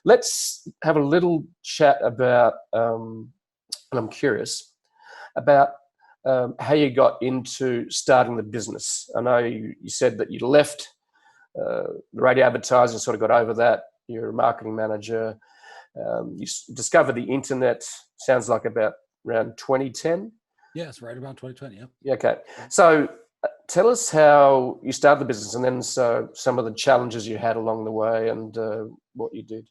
let's have a little chat about, and I'm curious about how you got into starting the business. I know you said that you left the radio advertising, sort of got over that. You're a marketing manager. You discovered the internet, sounds like about around 2010. Yes, right around 2020. Yep. Yeah. Okay. So tell us how you started the business, and then some of the challenges you had along the way, and what you did.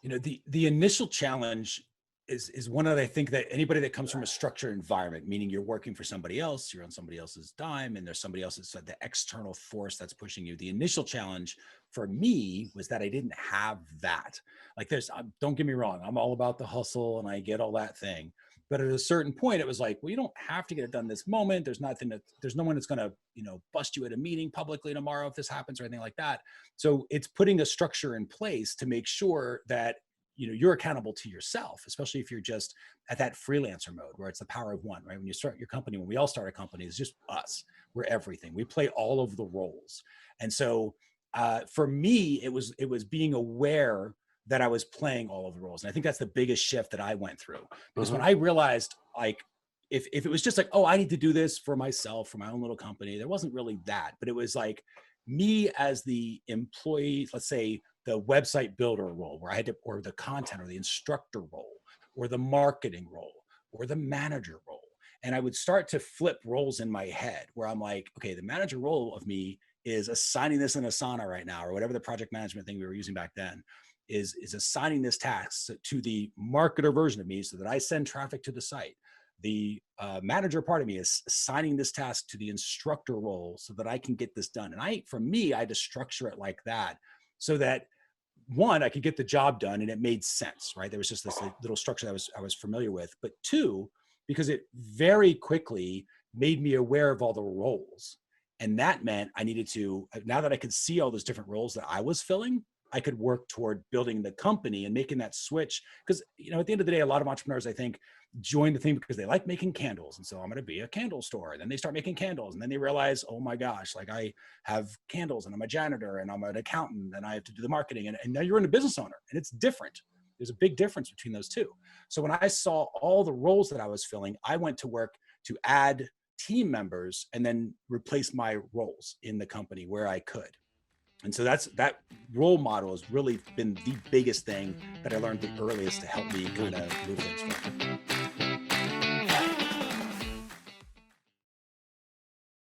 You know, the initial challenge is one that I think that anybody that comes from a structured environment, meaning you're working for somebody else, you're on somebody else's dime, and there's somebody else that's the external force that's pushing you. The initial challenge for me was that I didn't have that. Like, don't get me wrong, I'm all about the hustle and I get all that thing. But at a certain point, it was like, well, you don't have to get it done this moment. There's no one that's going to, bust you at a meeting publicly tomorrow if this happens or anything like that. So it's putting a structure in place to make sure that, you're accountable to yourself, especially if you're just at that freelancer mode where it's the power of one, right? When you start your company, when we all start a company, it's just us. We're everything. We play all of the roles. And so for me, it was being aware that I was playing all of the roles. And I think that's the biggest shift that I went through, because when I realized, like, if it was just like, oh, I need to do this for myself, for my own little company, there wasn't really that, but it was like me as the employee, let's say the website builder role where I had to, or the content or the instructor role, or the marketing role, or the manager role. And I would start to flip roles in my head where I'm like, okay, the manager role of me is assigning this in Asana right now, or whatever the project management thing we were using back then, is assigning this task to the marketer version of me so that I send traffic to the site. The manager part of me is assigning this task to the instructor role so that I can get this done. And for me, I had to structure it like that so that, one, I could get the job done and it made sense, right? There was just this little structure that I was familiar with. But two, because it very quickly made me aware of all the roles. And that meant I needed to, now that I could see all those different roles that I was filling, I could work toward building the company and making that switch. Because, at the end of the day, a lot of entrepreneurs, I think, join the thing because they like making candles. And so I'm going to be a candle store. And then they start making candles. And then they realize, oh my gosh, like I have candles and I'm a janitor and I'm an accountant and I have to do the marketing. And now you're in a business owner, and it's different. There's a big difference between those two. So when I saw all the roles that I was filling, I went to work to add team members and then replace my roles in the company where I could. And so that role model has really been the biggest thing that I learned the earliest to help me kind of move things forward.